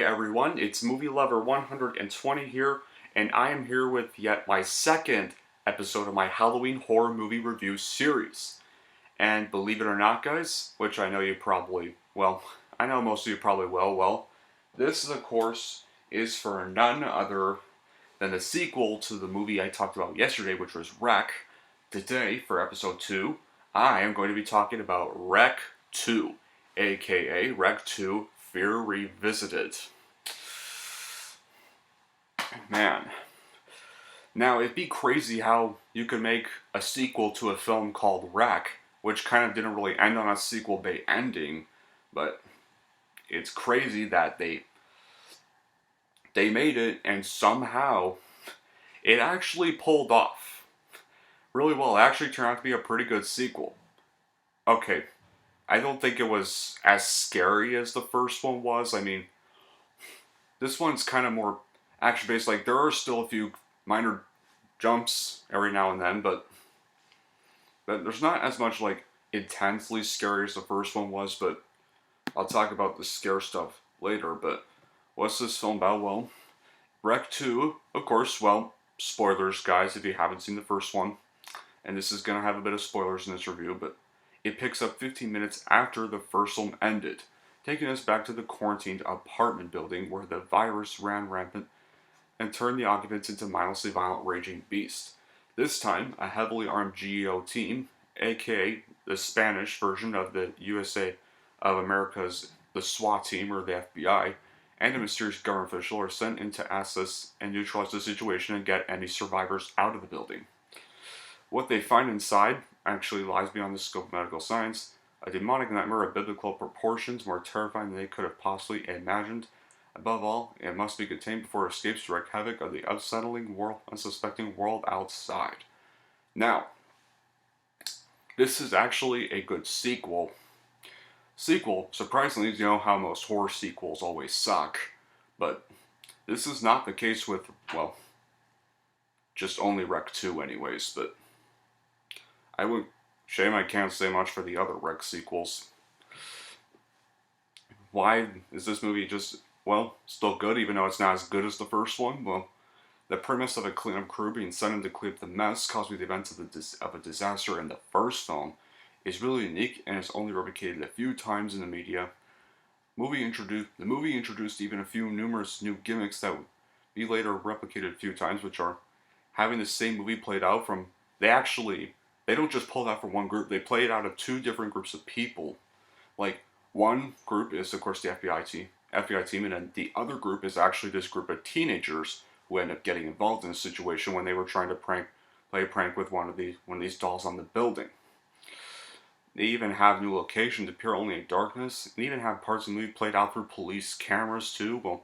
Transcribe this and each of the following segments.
Hey everyone, it's Movie Lover 120 here, and I am here with yet my second episode of my Halloween horror movie review series. And believe it or not, guys, which I know you probably, I know most of you probably will, this, of course, is for none other than the sequel to the movie I talked about yesterday, which was Wreck. Today, for episode 2, I am going to be talking about Wreck 2, aka Wreck 2 Fear Revisited. Man. Now, it'd be crazy how you could make a sequel to a film called Wreck, which kind of didn't really end on a sequel bait ending, but it's crazy that they made it and somehow it actually pulled off really well. It actually turned out to be a pretty good sequel. Okay, I don't think it was as scary as the first one was. I mean, this one's kind of more action-based. Like, there are still a few minor jumps every now and then, but there's not as much, like, intensely scary as the first one was, but I'll talk about the scare stuff later. But what's this film about? Well, Wreck 2, of course, spoilers, guys, if you haven't seen the first one. And this is going to have a bit of spoilers in this review, but it picks up 15 minutes after the first film ended, taking us back to the quarantined apartment building where the virus ran rampant and turned the occupants into mindlessly violent raging beasts. This time, a heavily armed GEO team, aka the Spanish version of the USA of America's the SWAT team or the FBI, and a mysterious government official are sent in to assess and neutralize the situation and get any survivors out of the building. What they find inside actually lies beyond the scope of medical science, a demonic nightmare of biblical proportions more terrifying than they could have possibly imagined. Above all, it must be contained before it escapes to wreak havoc of the unsuspecting world outside. Now, this is actually a good sequel. Surprisingly, you know how most horror sequels always suck, but this is not the case with, just only Wreck 2 anyways, but shame I can't say much for the other Wreck sequels. Why is this movie just, still good even though it's not as good as the first one? Well, the premise of a cleanup crew being sent in to clean up the mess caused by the events of a disaster in the first film is really unique and is only replicated a few times in the media. The movie introduced even a few numerous new gimmicks that would be later replicated a few times, which are having the same movie played out from, they don't just pull it out from one group, they play it out of two different groups of people. Like, one group is, of course, the FBI team, and then the other group is actually this group of teenagers who end up getting involved in a situation when they were trying to play a prank with one of these dolls on the building. They even have new locations appear only in darkness, and even have parts of the movie played out through police cameras too. Well,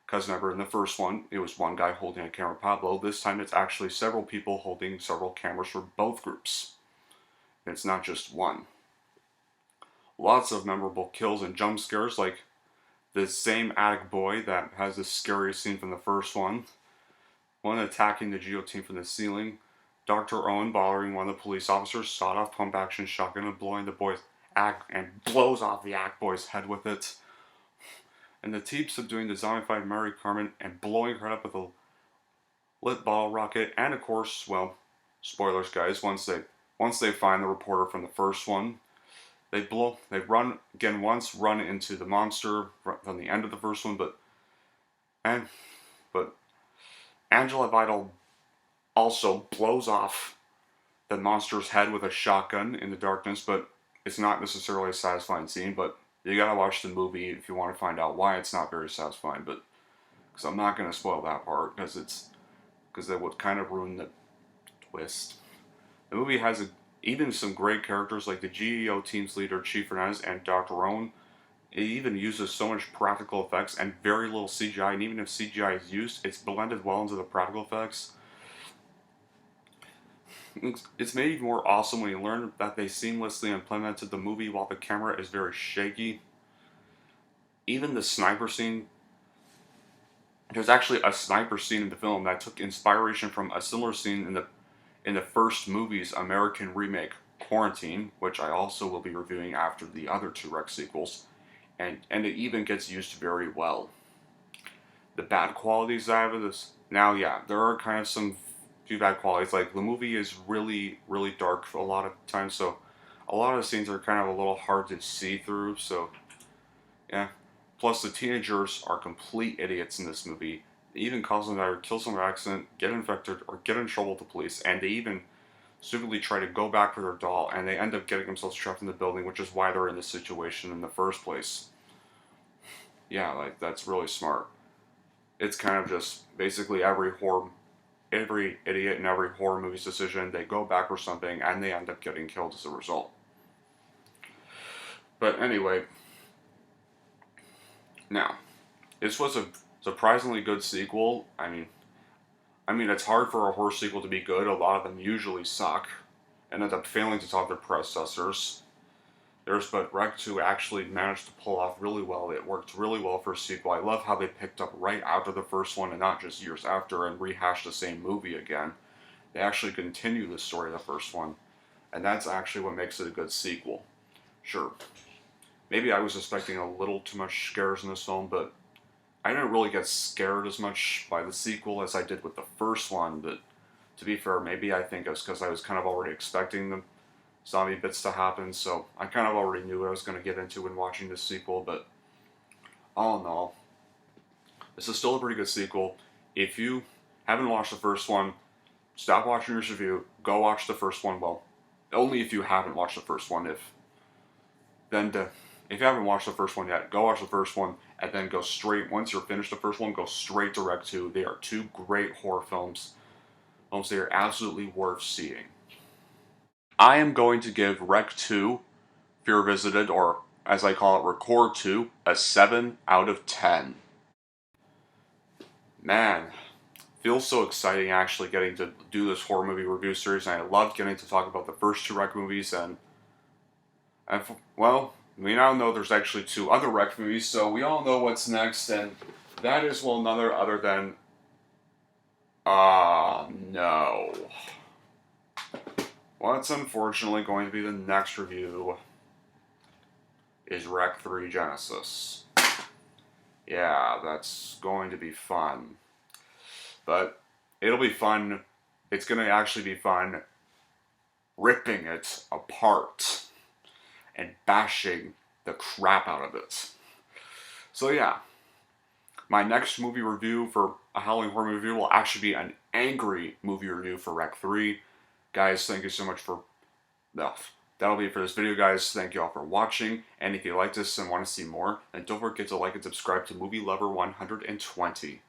because remember, in the first one, it was one guy holding a camera, Pablo. This time it's actually several people holding several cameras for both groups. And it's not just one. Lots of memorable kills and jump scares, like the same attic boy that has the scariest scene from the first one. One attacking the GEO team from the ceiling. Dr. Owen bothering one of the police officers, sawed-off pump-action shotgun and blowing the boy's and blows off the act boy's head with it. And the team subduing the zombified Mary Carmen and blowing her up with a lit bottle rocket. And of course, spoilers, guys. Once they find the reporter from the first one, they run into the monster from the end of the first one, but Angela Vidal also blows off the monster's head with a shotgun in the darkness, but it's not necessarily a satisfying scene, but you gotta watch the movie if you want to find out why it's not very satisfying, but because I'm not going to spoil that part, because that would kind of ruin the twist. The movie has even some great characters like the GEO team's leader, Chief Fernandez, and Dr. Owen. It even uses so much practical effects and very little CGI, and even if CGI is used, it's blended well into the practical effects. It's made even more awesome when you learn that they seamlessly implemented the movie while the camera is very shaky. Even the sniper scene, there's actually a sniper scene in the film that took inspiration from a similar scene in the first movie's American remake, Quarantine, which I also will be reviewing after the other two Wreck sequels, and it even gets used very well. the bad qualities I have of this. Now, yeah, there are kind of some few bad qualities. Like, the movie is really, really dark a lot of times, so a lot of the scenes are kind of a little hard to see through, so, yeah. Plus, the teenagers are complete idiots in this movie. They even cause them to either kill someone by accident, get infected, or get in trouble with the police, and they even stupidly try to go back for their doll, and they end up getting themselves trapped in the building, which is why they're in this situation in the first place. Yeah, like, that's really smart. It's kind of just basically every idiot in every horror movie's decision, they go back for something, and they end up getting killed as a result. But anyway, now, this was a surprisingly good sequel. I mean, it's hard for a horror sequel to be good. A lot of them usually suck and end up failing to top their predecessors. But Rec 2 actually managed to pull off really well. It worked really well for a sequel. I love how they picked up right after the first one and not just years after and rehashed the same movie again. They actually continue the story of the first one, and that's actually what makes it a good sequel. Sure, maybe I was expecting a little too much scares in this film, but I didn't really get scared as much by the sequel as I did with the first one, but to be fair, maybe I think it was because I was kind of already expecting the zombie bits to happen, so I kind of already knew what I was going to get into when watching this sequel, but all in all, this is still a pretty good sequel. If you haven't watched the first one, stop watching this review, go watch the first one, well, only if you haven't watched the first one, if you haven't watched the first one yet, go watch the first one, and then go straight, once you're finished the first one, go straight to Rec 2. They are two great horror films. They are absolutely worth seeing. I am going to give Rec 2, Fear Visited, or as I call it, Record 2, a 7 out of 10. Man, feels so exciting actually getting to do this horror movie review series, and I loved getting to talk about the first two Rec movies, and well, we now know there's actually two other Rec movies, so we all know what's next, and that is, well, none other than... no. What's unfortunately going to be the next review is Rec 3 Genesis. Yeah, that's going to be fun. But it'll be fun. It's going to actually be fun ripping it apart and bashing the crap out of it. So yeah, my next movie review for a Halloween horror movie review will actually be an angry movie review for Rec 3. Guys, thank you so much for... that'll be it for this video, guys. Thank you all for watching, and if you like this and want to see more, then don't forget to like and subscribe to Movie Lover 120.